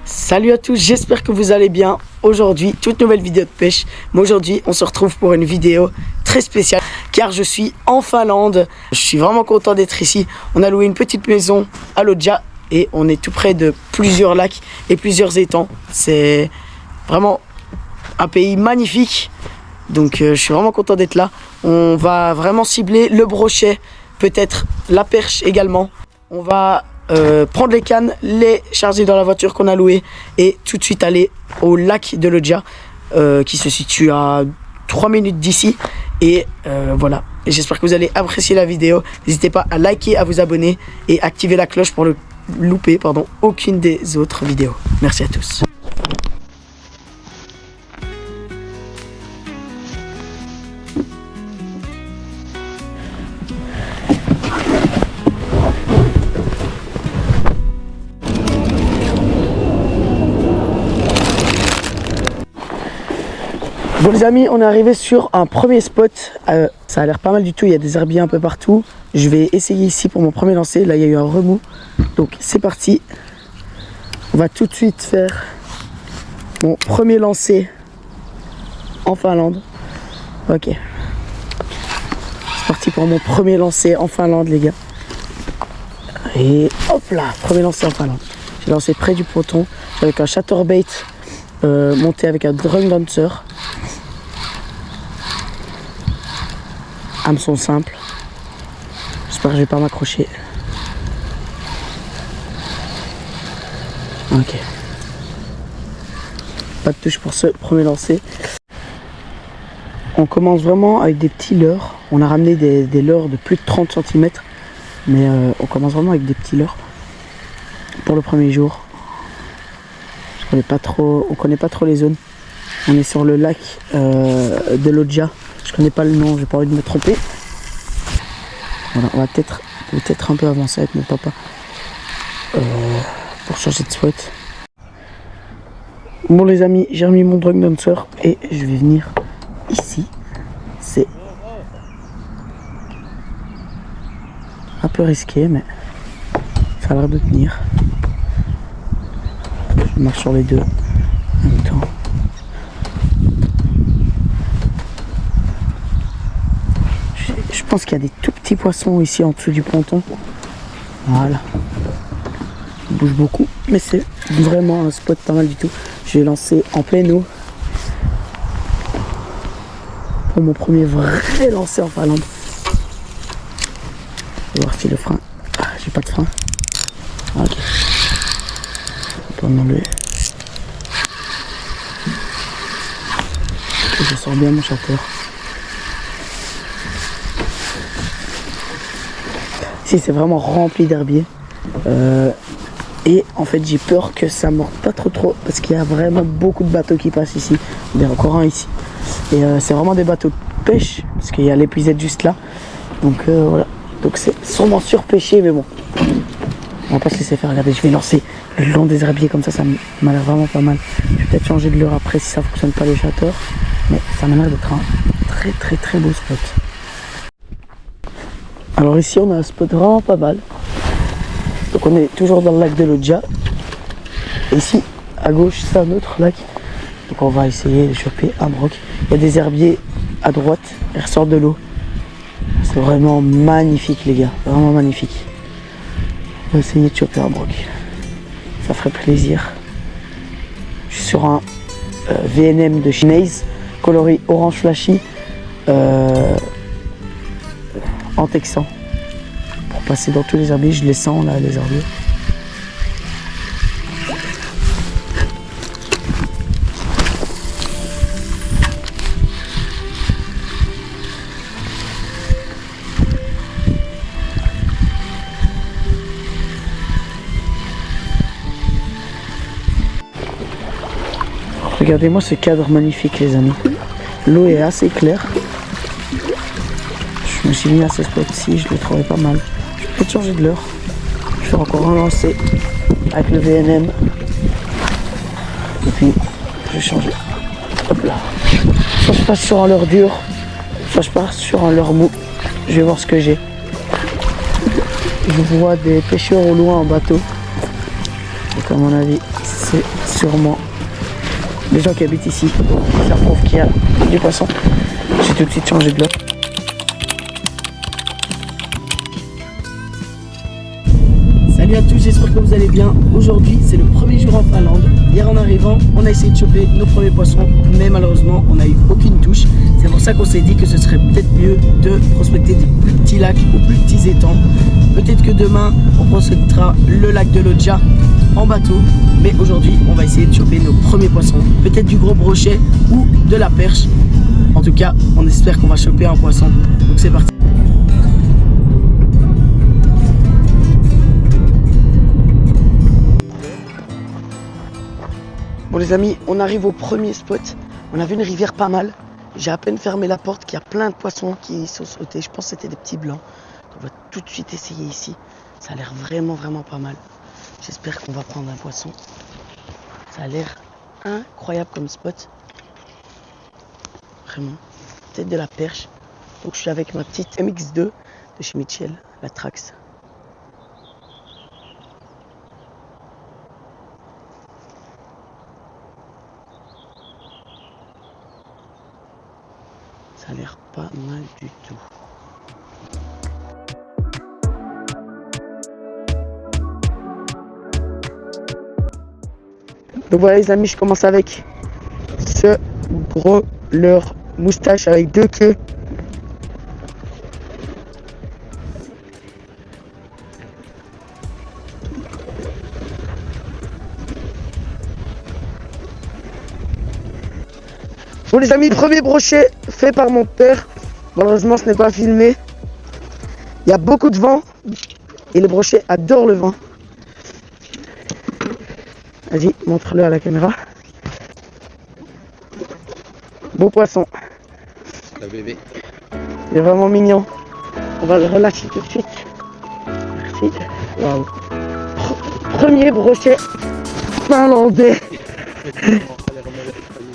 Salut à tous, j'espère que vous allez bien. Aujourd'hui, toute nouvelle vidéo de pêche. Mais aujourd'hui, on se retrouve pour une vidéo très spéciale car je suis en Finlande. Je suis vraiment content d'être ici. On a loué une petite maison à Lodja et on est tout près de plusieurs lacs et plusieurs étangs. C'est vraiment un pays magnifique. Donc je suis vraiment content d'être là. On va vraiment cibler le brochet, peut-être la perche également. On va prendre les cannes, les charger dans la voiture qu'on a louée et tout de suite aller au lac de Lodja qui se situe à 3 minutes d'ici. Et voilà, j'espère que vous allez apprécier la vidéo. N'hésitez pas à liker, à vous abonner et activer la cloche pour ne louper aucune des autres vidéos. Merci à tous. Bon les amis, on est arrivé sur un premier spot, ça a l'air pas mal du tout, il y a des herbiers un peu partout. Je vais essayer ici pour mon premier lancer, là il y a eu un remous, donc c'est parti. On va tout de suite faire mon premier lancer en Finlande. Ok, c'est parti pour mon premier lancer en Finlande les gars. Et hop là, premier lancer en Finlande. J'ai lancé près du ponton, avec un chatterbait monté avec un drum dancer. Hameçon simple. J'espère que je vais pas m'accrocher. Ok. Pas de touche pour ce premier lancer. On commence vraiment avec des petits leurres. On a ramené des leurres de plus de 30 cm. Mais on commence vraiment avec des petits leurres. Pour le premier jour. On connaît pas trop les zones. On est sur le lac de Lodja. Je connais pas le nom, j'ai pas envie de me tromper. Voilà, on va peut-être un peu avancer avec mon papa pour changer de spot. Bon les amis, j'ai remis mon drum dancer et je vais venir ici. C'est un peu risqué mais ça a l'air de tenir. Je marche sur les deux en même temps. Je pense qu'il y a des tout petits poissons ici en dessous du ponton. Voilà. Il bouge beaucoup, mais c'est vraiment un spot pas mal du tout. Je vais lancer en pleine eau pour mon premier vrai lancer en Finlande. Je vais voir si le frein. Ah, j'ai pas de frein. Ok. On peut m'enlever. Ok, je sors bien mon chateur. Ici c'est vraiment rempli d'herbiers et en fait j'ai peur que ça morde pas trop parce qu'il y a vraiment beaucoup de bateaux qui passent ici. Il y en a encore un ici et c'est vraiment des bateaux de pêche parce qu'il y a l'épuisette juste là, donc voilà, donc c'est sûrement surpêché mais bon on va pas se laisser faire. Regardez, je vais lancer le long des herbiers comme ça m'a l'air vraiment pas mal. Je vais peut-être changer de leurre après si ça fonctionne pas les chatteurs, mais ça m'a l'air d'être un très beau spot. Alors ici on a un spot vraiment pas mal. Donc on est toujours dans le lac de Lodja. Et ici à gauche c'est un autre lac. Donc on va essayer de choper un broc. Il y a des herbiers à droite, ils ressortent de l'eau. C'est vraiment magnifique les gars, vraiment magnifique. On va essayer de choper un broc. Ça ferait plaisir. Je suis sur un VNM de Schneise, coloris orange flashy. En texan pour passer dans tous les herbiers, je les sens là les herbiers. Regardez-moi ce cadre magnifique les amis. L'eau est assez claire. Je me suis mis à ce spot-ci, je le trouvais pas mal. Je vais peut-être changer de leurre. Je vais encore un lancer avec le VNM. Et puis, je vais changer. Hop là. Soit je passe sur un leurre dur, soit je passe sur un leurre mou. Je vais voir ce que j'ai. Je vois des pêcheurs au loin en bateau. Donc à mon avis, c'est sûrement les gens qui habitent ici. Ça prouve qu'il y a du poisson. J'ai tout de suite changé de l'eau. Salut à tous, j'espère que vous allez bien. Aujourd'hui, c'est le premier jour en Finlande. Hier en arrivant, on a essayé de choper nos premiers poissons, mais malheureusement, on n'a eu aucune touche. C'est pour ça qu'on s'est dit que ce serait peut-être mieux de prospecter des plus petits lacs ou plus petits étangs. Peut-être que demain, on prospectera le lac de Lodja en bateau. Mais aujourd'hui, on va essayer de choper nos premiers poissons. Peut-être du gros brochet ou de la perche. En tout cas, on espère qu'on va choper un poisson. Donc c'est parti. Bon les amis, on arrive au premier spot. On a vu une rivière pas mal. J'ai à peine fermé la porte qu'il y a plein de poissons qui sont sautés. Je pense que c'était des petits blancs. On va tout de suite essayer ici. Ça a l'air vraiment pas mal. J'espère qu'on va prendre un poisson. Ça a l'air incroyable comme spot. Vraiment. Peut-être de la perche. Donc je suis avec ma petite MX2 de chez Mitchell, la Trax. Ça a l'air pas mal du tout. Donc voilà les amis, je commence avec ce gros leurre moustache avec deux queues. Bon les amis, premier brochet fait par mon père. Malheureusement ce n'est pas filmé. Il y a beaucoup de vent et le brochet adore le vent. Vas-y, montre-le à la caméra. Beau poisson. Le bébé. Il est vraiment mignon. On va le relâcher tout de suite. Merci. Waouh. Premier brochet finlandais.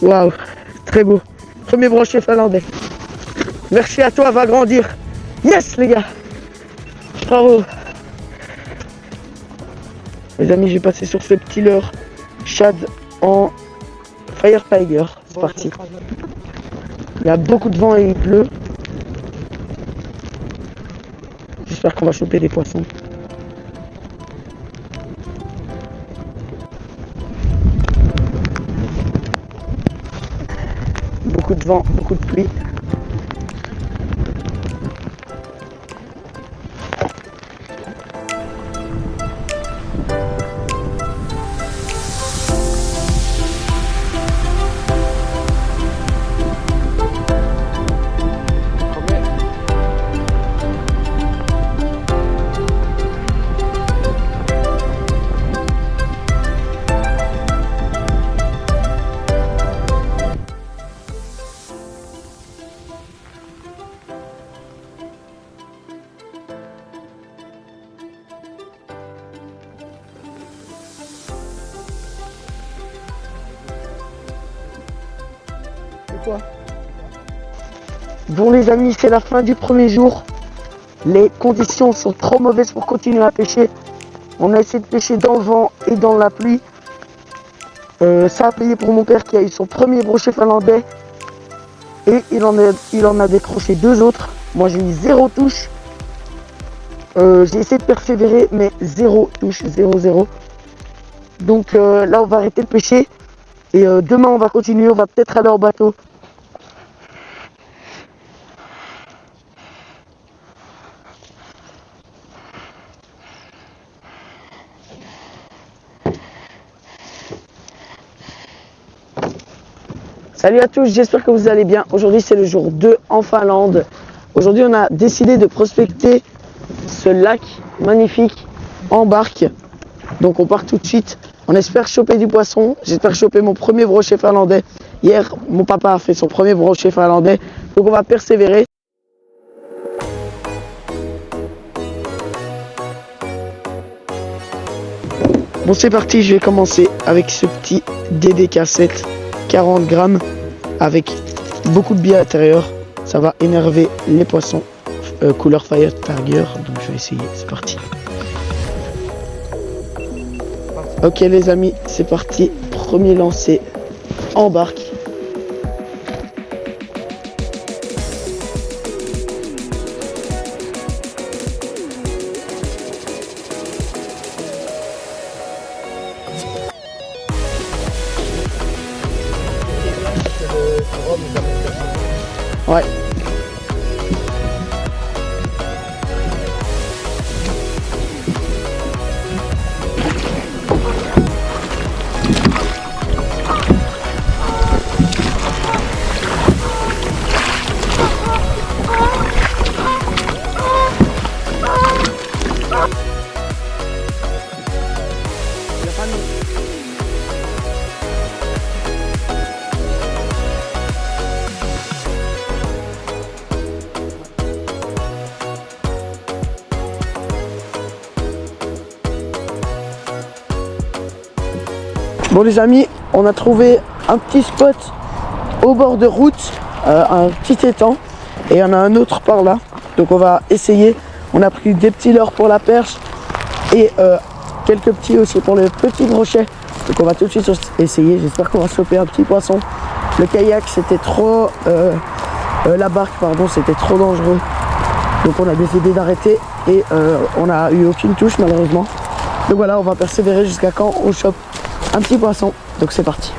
Waouh. Très beau. Premier brochet finlandais. Merci à toi, va grandir. Yes les gars. Bravo. Les amis, j'ai passé sur ce petit leurre shad en Fire Tiger. C'est parti. Il y a beaucoup de vent et il pleut. J'espère qu'on va choper des poissons. Beaucoup de vent, beaucoup de pluie. Quoi? Bon les amis, c'est la fin du premier jour. Les conditions sont trop mauvaises pour continuer à pêcher. On a essayé de pêcher dans le vent et dans la pluie. Ça a payé pour mon père qui a eu son premier brochet finlandais. Et il en a décroché deux autres. Moi j'ai eu 0 touche. J'ai essayé de persévérer mais 0 touche, 0-0. Donc là on va arrêter de pêcher. Et demain on va continuer, on va peut-être aller en bateau. Salut à tous, j'espère que vous allez bien. Aujourd'hui c'est le jour 2 en Finlande. Aujourd'hui on a décidé de prospecter ce lac magnifique en barque. Donc on part tout de suite. On espère choper du poisson. J'espère choper mon premier brochet finlandais. Hier mon papa a fait son premier brochet finlandais. Donc on va persévérer. Bon c'est parti, je vais commencer avec ce petit DDK7 40 grammes avec beaucoup de billes à l'intérieur. Ça va énerver les poissons couleur Fire Tiger. Donc je vais essayer, c'est parti. Ok les amis, c'est parti. Premier lancé. Embarque. Ouais. Bon les amis, on a trouvé un petit spot au bord de route, un petit étang, et il y en a un autre par là. Donc on va essayer. On a pris des petits leurres pour la perche et quelques petits aussi pour le petit brochet. Donc on va tout de suite essayer. J'espère qu'on va choper un petit poisson. Le kayak c'était trop, la barque pardon, c'était trop dangereux. Donc on a décidé d'arrêter et on n'a eu aucune touche malheureusement. Donc voilà, on va persévérer jusqu'à quand on chope un petit poisson. Donc c'est parti.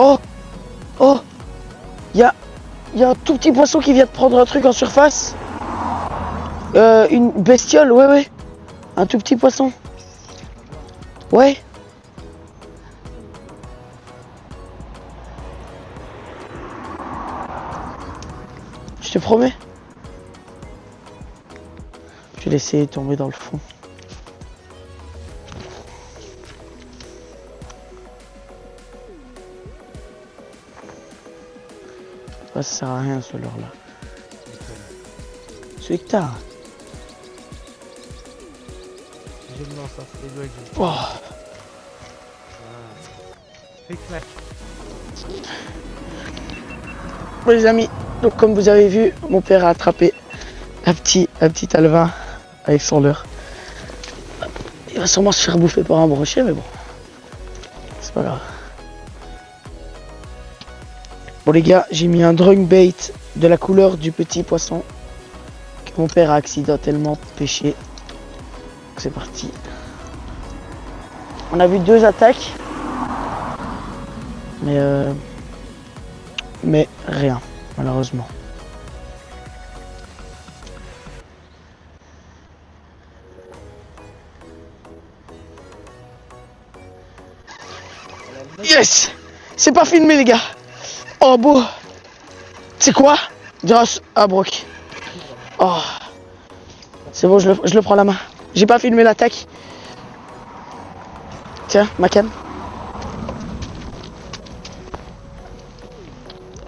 Oh, oh, il y a un tout petit poisson qui vient de prendre un truc en surface. Une bestiole, ouais. Un tout petit poisson. Ouais. Je te promets. Je vais laisser tomber dans le fond. Ça sert à rien ce leurre là. Celui que t'as. Oh. Bon les amis, donc comme vous avez vu, mon père a attrapé un petit alevin avec son leurre. Il va sûrement se faire bouffer par un brochet, mais bon, c'est pas grave. Bon les gars, j'ai mis un drunk bait de la couleur du petit poisson que mon père a accidentellement pêché. C'est parti. On a vu 2 attaques, mais rien malheureusement. Yes, c'est pas filmé les gars. Oh beau. C'est quoi? Grâce à Brock. Oh. C'est bon, je le prends à la main. J'ai pas filmé l'attaque. Tiens, ma canne.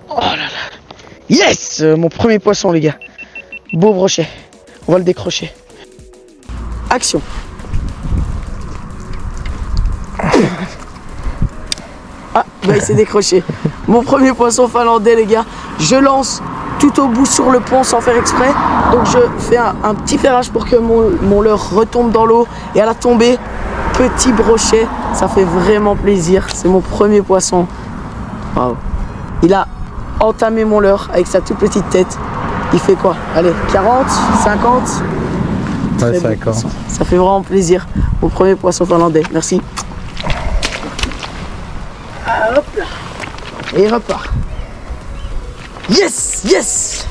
Oh là là. Yes, mon premier poisson les gars. Beau brochet. On va le décrocher. Action. Ah, bah, il s'est décroché. Mon premier poisson finlandais, les gars. Je lance tout au bout sur le pont sans faire exprès. Donc je fais un petit ferrage pour que mon leurre retombe dans l'eau. Et à la tombée, petit brochet. Ça fait vraiment plaisir. C'est mon premier poisson. Waouh. Il a entamé mon leurre avec sa toute petite tête. Il fait quoi? Allez, 40, 50. Ouais, Très bon 50. poisson. Ça fait vraiment plaisir. Mon premier poisson finlandais. Merci. Ah, hop là. Et il repart. Yes, yes.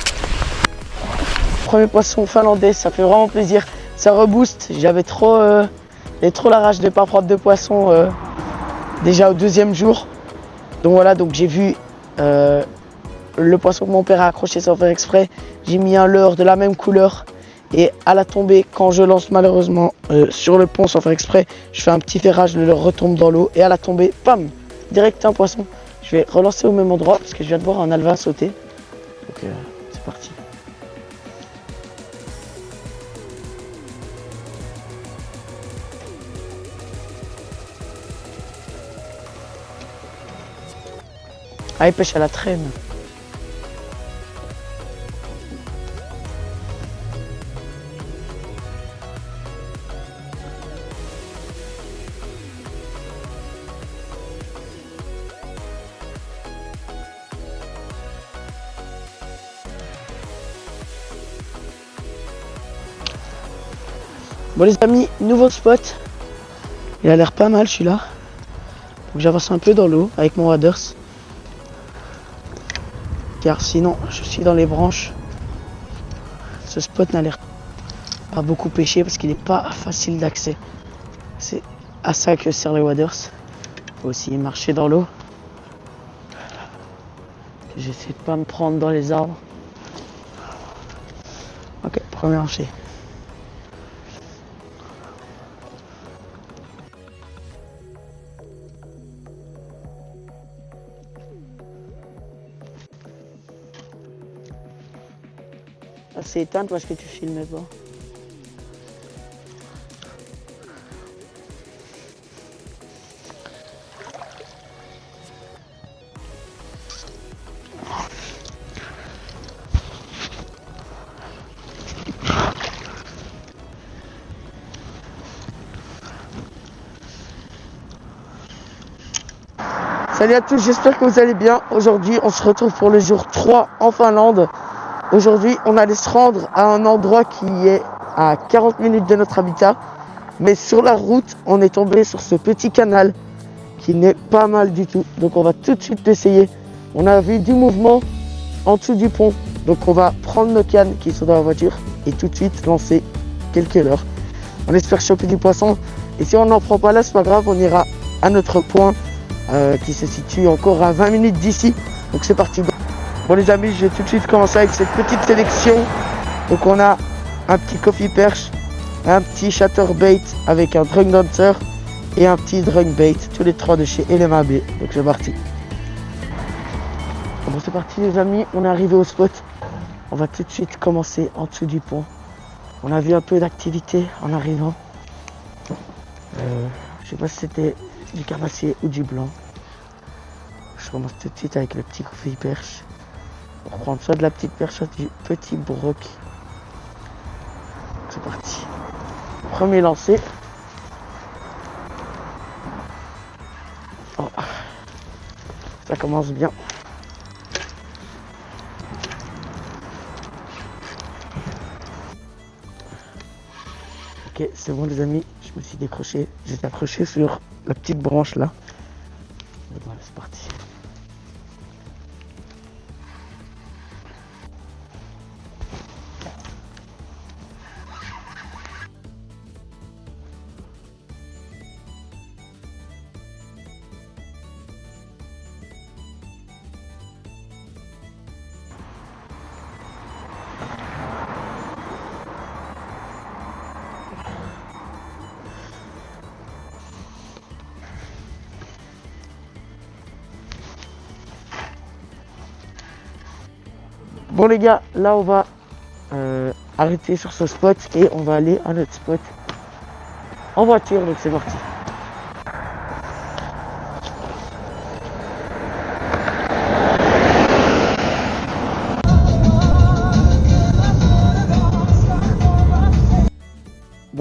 Premier poisson finlandais, ça fait vraiment plaisir. Ça rebooste. J'avais trop la rage de ne pas prendre de poisson déjà au deuxième jour. Donc voilà, donc j'ai vu le poisson que mon père a accroché sans faire exprès. J'ai mis un leurre de la même couleur. Et à la tombée, quand je lance malheureusement sur le pont sans faire exprès, je fais un petit ferrage, le leurre retombe dans l'eau. Et à la tombée, pam, direct un poisson. Je vais relancer au même endroit parce que je viens de voir un alevin sauter. Donc c'est parti. Ah, il pêche à la traîne. Bon les amis, nouveau spot. Il a l'air pas mal celui-là. Donc j'avance un peu dans l'eau avec mon waders. Car sinon je suis dans les branches. Ce spot n'a l'air pas beaucoup pêché parce qu'il n'est pas facile d'accès. C'est à ça que sert les waders. Faut aussi marcher dans l'eau. J'essaie de pas me prendre dans les arbres. Ok, premier marché. C'est éteint parce que tu filmes pas. Salut à tous, j'espère que vous allez bien. Aujourd'hui, on se retrouve pour le jour 3 en Finlande. Aujourd'hui, on allait se rendre à un endroit qui est à 40 minutes de notre habitat. Mais sur la route, on est tombé sur ce petit canal qui n'est pas mal du tout. Donc on va tout de suite essayer. On a vu du mouvement en dessous du pont. Donc on va prendre nos cannes qui sont dans la voiture et tout de suite lancer quelques leurres. On espère choper du poisson. Et si on n'en prend pas là, c'est pas grave, on ira à notre point qui se situe encore à 20 minutes d'ici. Donc c'est parti. Bon les amis, je vais tout de suite commencer avec cette petite sélection. Donc on a un petit coffee perch, un petit chatterbait avec un drunk dancer et un petit drunk bait, tous les trois de chez LMAB. Donc c'est parti. Bon c'est parti les amis, on est arrivé au spot. On va tout de suite commencer en dessous du pont. On a vu un peu d'activité en arrivant. Je sais pas si c'était du carnassier ou du blanc. Je commence tout de suite avec le petit coffee perch. On va prendre soit de la petite perche, soit du petit broc. C'est parti. Premier lancé. Oh. Ça commence bien. Ok, c'est bon les amis, je me suis décroché. J'étais accroché sur la petite branche là. Voilà, c'est parti. Bon les gars, là on va arrêter sur ce spot et on va aller à notre spot en voiture, donc c'est parti.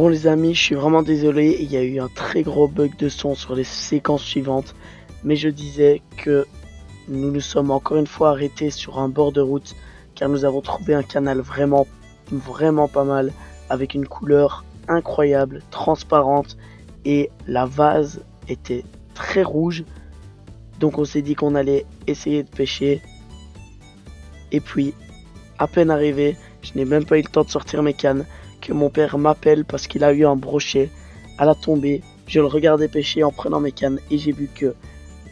Bon les amis, je suis vraiment désolé, il y a eu un très gros bug de son sur les séquences suivantes. Mais je disais que nous nous sommes encore une fois arrêtés sur un bord de route car nous avons trouvé un canal vraiment pas mal avec une couleur incroyable, transparente et la vase était très rouge. Donc on s'est dit qu'on allait essayer de pêcher. Et puis, à peine arrivé, je n'ai même pas eu le temps de sortir mes cannes que mon père m'appelle parce qu'il a eu un brochet à la tombée. Je le regardais pêcher en prenant mes cannes et j'ai vu que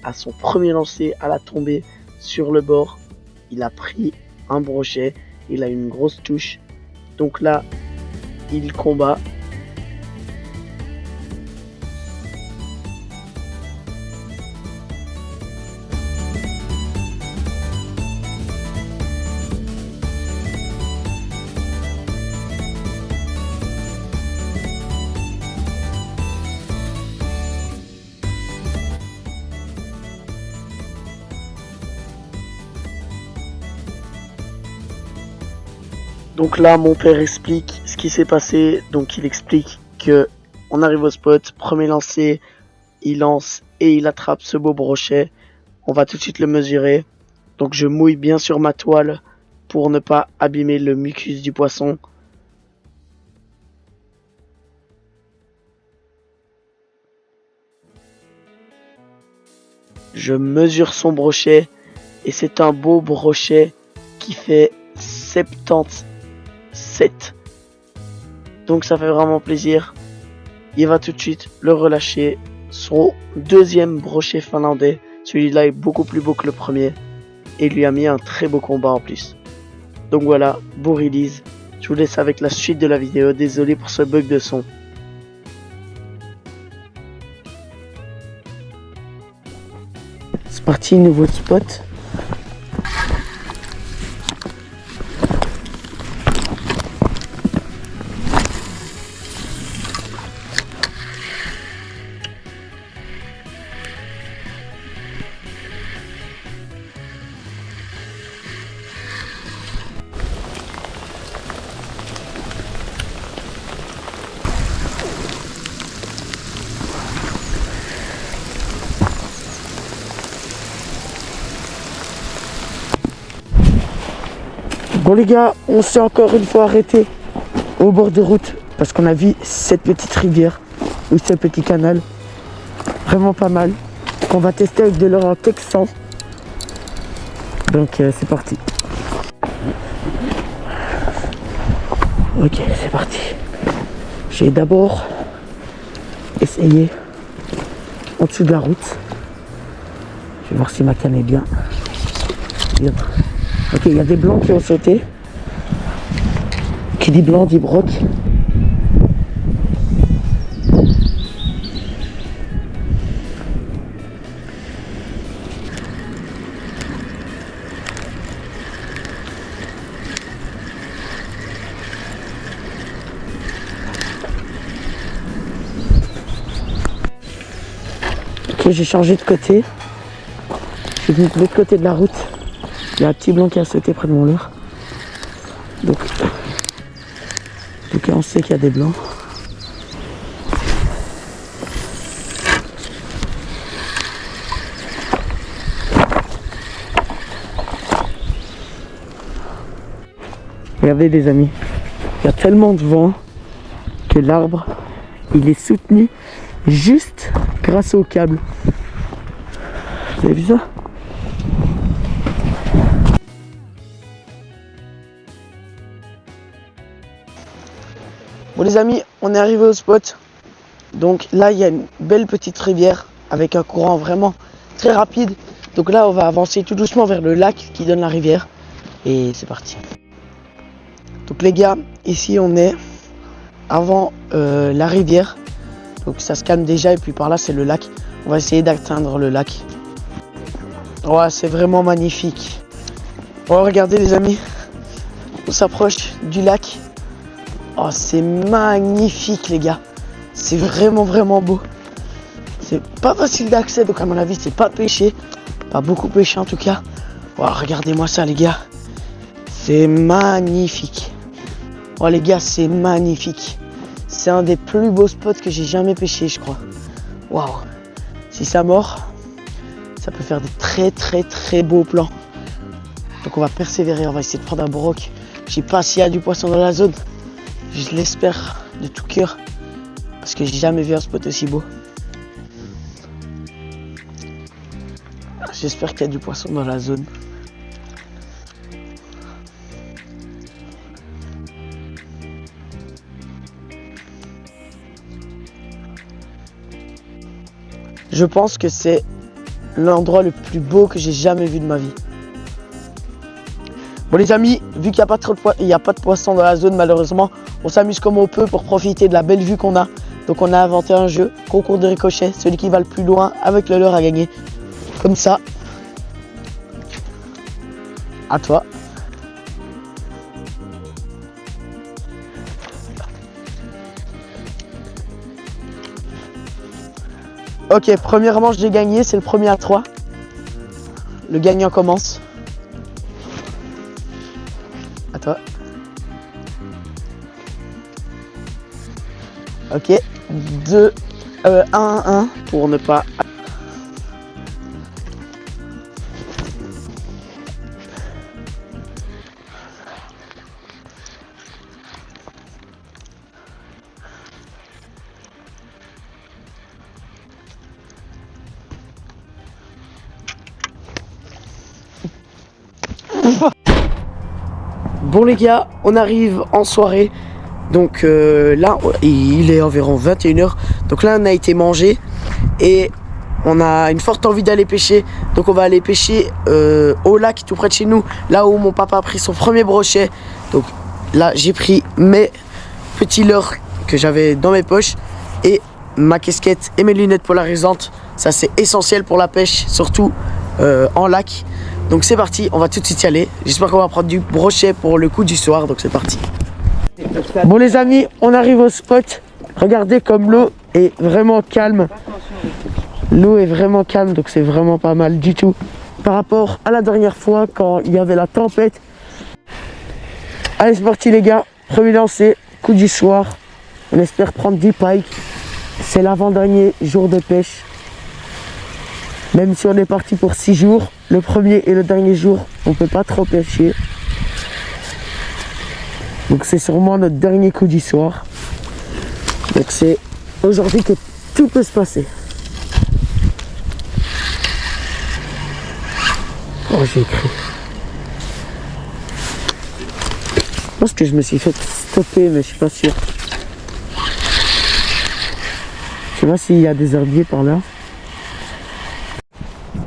à son premier lancer à la tombée sur le bord, il a pris un brochet, il a une grosse touche. Donc là, il combat. Donc là, mon père explique ce qui s'est passé. Donc il explique que on arrive au spot, premier lancer, il lance et il attrape ce beau brochet. On va tout de suite le mesurer. Donc je mouille bien sur ma toile pour ne pas abîmer le mucus du poisson. Je mesure son brochet et c'est un beau brochet qui fait 77. Donc ça fait vraiment plaisir. Il va tout de suite le relâcher. Son deuxième brochet finlandais. Celui-là est beaucoup plus beau que le premier. Et lui a mis un très beau combat en plus. Donc voilà, beau release. Je vous laisse avec la suite de la vidéo. Désolé pour ce bug de son. C'est parti, nouveau spot. Bon les gars, on s'est encore une fois arrêté au bord de route parce qu'on a vu cette petite rivière ou ce petit canal. Vraiment pas mal. Qu'on va tester avec de l'or texan. Donc c'est parti. Ok, c'est parti. J'ai d'abord essayé en dessous de la route. Je vais voir si ma canne est bien. Ok, il y a des blancs qui ont sauté. Qui dit blanc dit broc. Ok, j'ai changé de côté. Je suis venu de l'autre côté de la route. Il y a un petit blanc qui a sauté près de mon leurre. Donc, en tout cas, on sait qu'il y a des blancs. Regardez les amis, il y a tellement de vent que l'arbre, il est soutenu juste grâce au câble. Vous avez vu ça ? Bon les amis, on est arrivé au spot. Donc là, il y a une belle petite rivière avec un courant vraiment très rapide. Donc là, on va avancer tout doucement vers le lac qui donne la rivière. Et c'est parti. Donc les gars, ici on est avant la rivière. Donc ça se calme déjà et puis par là c'est le lac. On va essayer d'atteindre le lac. Ouais, c'est vraiment magnifique. Oh, regardez les amis, on s'approche du lac. Oh, c'est magnifique les gars. C'est vraiment beau. C'est pas facile d'accès, donc à mon avis c'est pas pêché. Pas beaucoup pêché en tout cas. Oh, regardez-moi ça les gars. C'est magnifique. Oh les gars, c'est magnifique. C'est un des plus beaux spots que j'ai jamais pêché, je crois. Waouh. Si ça mord, ça peut faire des très beaux plans. Donc on va persévérer, on va essayer de prendre un broc. Je sais pas s'il y a du poisson dans la zone. Je l'espère de tout cœur. Parce que j'ai jamais vu un spot aussi beau. J'espère qu'il y a du poisson dans la zone. Je pense que c'est l'endroit le plus beau que j'ai jamais vu de ma vie. Bon les amis, vu qu'il n'y a pas de poisson dans la zone malheureusement, on s'amuse comme on peut pour profiter de la belle vue qu'on a. Donc on a inventé un jeu, concours de ricochet, celui qui va le plus loin avec le leurre à gagner. Comme ça. À toi. Ok, première manche j'ai gagné, c'est le premier à 3. Le gagnant commence. À toi. Ok, 1-1 pour ne pas... Bon les gars, on arrive en soirée. Donc là, il est environ 21h. Donc là, on a été manger et on a une forte envie d'aller pêcher. Donc on va aller pêcher au lac tout près de chez nous, là où mon papa a pris son premier brochet. Donc là, j'ai pris mes petits leurres que j'avais dans mes poches et ma casquette et mes lunettes polarisantes. Ça, c'est essentiel pour la pêche, surtout en lac. Donc c'est parti, on va tout de suite y aller. J'espère qu'on va prendre du brochet pour le coup du soir. Donc c'est parti. Bon les amis, on arrive au spot. Regardez comme l'eau est vraiment calme. L'eau est vraiment calme, donc c'est vraiment pas mal du tout. Par rapport à la dernière fois quand il y avait la tempête. Allez c'est parti les gars, premier lancer, coup du soir. On espère prendre 10 pikes. C'est l'avant-dernier jour de pêche. Même si on est parti pour 6 jours, le premier et le dernier jour, on peut pas trop pêcher. Donc c'est sûrement notre dernier coup du soir. Donc c'est aujourd'hui que tout peut se passer. Oh j'ai écrit. Je pense que je me suis fait stopper mais je suis pas sûr. Je sais pas s'il y a des herbiers par là.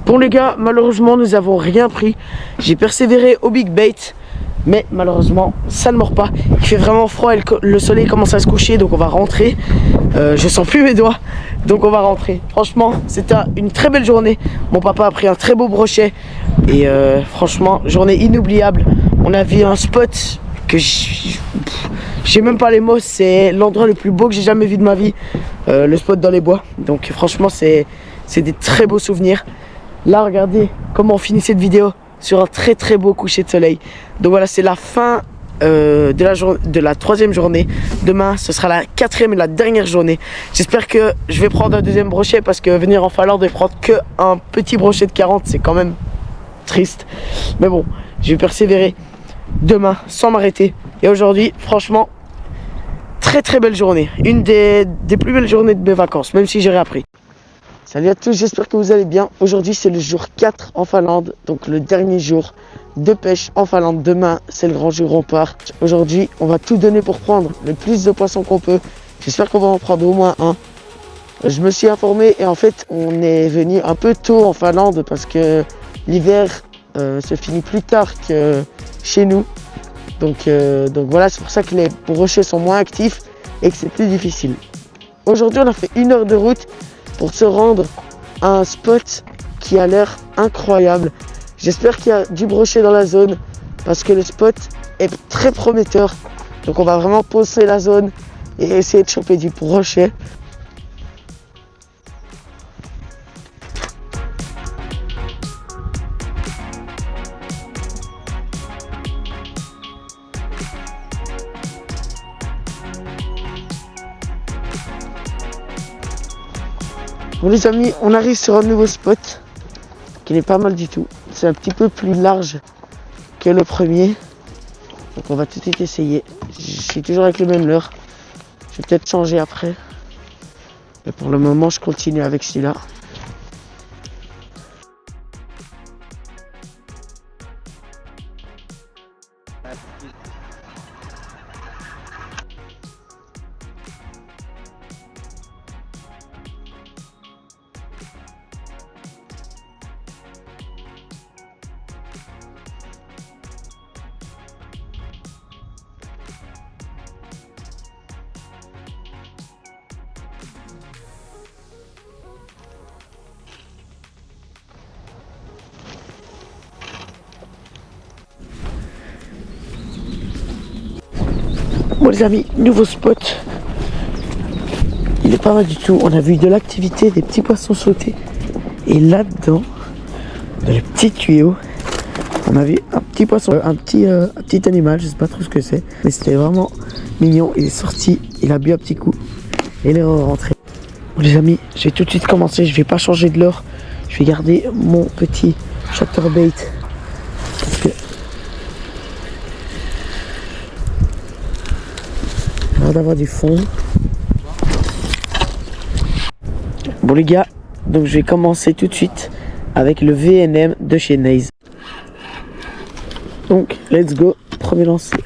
Bon les gars, malheureusement nous avons rien pris. J'ai persévéré au big bait. Mais malheureusement ça ne mord pas. Il fait vraiment froid et le soleil commence à se coucher. Donc on va rentrer. Je sens plus mes doigts. Donc on va rentrer. Franchement c'était une très belle journée. Mon papa a pris un très beau brochet. Et franchement journée inoubliable. On a vu un spot que j'ai même pas les mots. C'est l'endroit le plus beau que j'ai jamais vu de ma vie. Le spot dans les bois. Donc franchement c'est des très beaux souvenirs. Là regardez comment on finit cette vidéo sur un très beau coucher de soleil. Donc voilà, c'est la fin de la troisième journée. Demain ce sera la quatrième et la dernière journée. J'espère que je vais prendre un deuxième brochet, parce que venir en Finlande et prendre que un petit brochet de 40 c'est quand même triste. Mais bon, je vais persévérer demain sans m'arrêter. Et aujourd'hui franchement très belle journée. Une des plus belles journées de mes vacances, même si j'ai rien appris. Salut à tous, j'espère que vous allez bien. Aujourd'hui c'est le jour 4 en Finlande, donc le dernier jour de pêche en Finlande. Demain c'est le grand jour, on part. Aujourd'hui on va tout donner pour prendre le plus de poissons qu'on peut. J'espère qu'on va en prendre au moins un. Je me suis informé et en fait on est venu un peu tôt en Finlande parce que l'hiver se finit plus tard que chez nous. Donc voilà, c'est pour ça que les brochets sont moins actifs et que c'est plus difficile. Aujourd'hui on a fait 1 heure de route pour se rendre à un spot qui a l'air incroyable. J'espère qu'il y a du brochet dans la zone parce que le spot est très prometteur. Donc on va vraiment poser la zone et essayer de choper du brochet. Bon les amis, on arrive sur un nouveau spot qui n'est pas mal du tout. C'est un petit peu plus large que le premier. Donc on va tout de suite essayer. Je suis toujours avec le même leurre. Je vais peut-être changer après. Mais pour le moment, je continue avec celui-là. Bon les amis, nouveau spot. Il est pas mal du tout. On a vu de l'activité, des petits poissons sautés. Et là-dedans, dans les petits tuyaux, on a vu un petit poisson, un petit animal, je sais pas trop ce que c'est. Mais c'était vraiment mignon. Il est sorti, il a bu un petit coup. Et il est rentré. Bon les amis, je vais tout de suite commencer. Je vais pas changer de leurre. Je vais garder mon petit chatterbait. Parce que d'avoir du fond. Bon les gars, donc je vais commencer tout de suite avec le VNM de chez Naze. Donc let's go, premier lancer.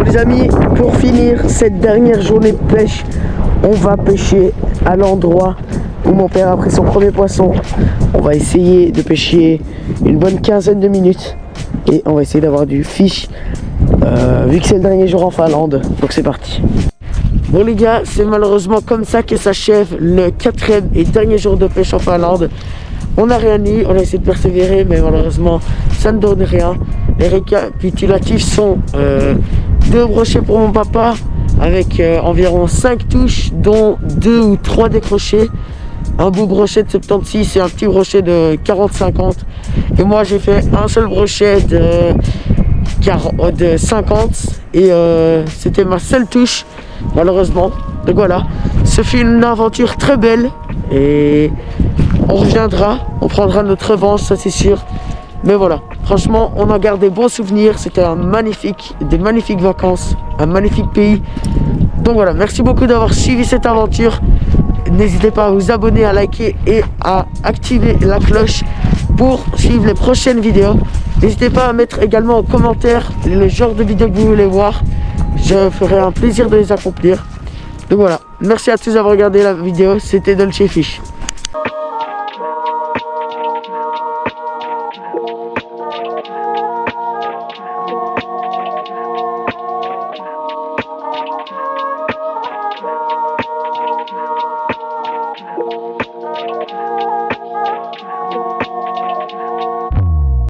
Les amis, pour finir cette dernière journée de pêche, on va pêcher à l'endroit où mon père a pris son premier poisson. On va essayer de pêcher une bonne quinzaine de minutes et on va essayer d'avoir du fish vu que c'est le dernier jour en Finlande. Donc c'est parti. Bon les gars, c'est malheureusement comme ça que s'achève le 4e et dernier jour de pêche en Finlande. On n'a rien eu, on a essayé de persévérer, mais malheureusement ça ne donne rien. Les récapitulatifs sont 2 brochets pour mon papa avec environ 5 touches, dont 2 ou 3 décrochés. Un beau brochet de 76 et un petit brochet de 40-50. Et moi j'ai fait un seul brochet de 50 et c'était ma seule touche malheureusement. Donc voilà, ce fut une aventure très belle et on reviendra, on prendra notre revanche, ça c'est sûr. Mais voilà, franchement, on en garde des bons souvenirs. C'était des magnifiques vacances, un magnifique pays. Donc voilà, merci beaucoup d'avoir suivi cette aventure. N'hésitez pas à vous abonner, à liker et à activer la cloche pour suivre les prochaines vidéos. N'hésitez pas à mettre également en commentaire le genre de vidéos que vous voulez voir. Je ferai un plaisir de les accomplir. Donc voilà, merci à tous d'avoir regardé la vidéo. C'était Dolce Fish.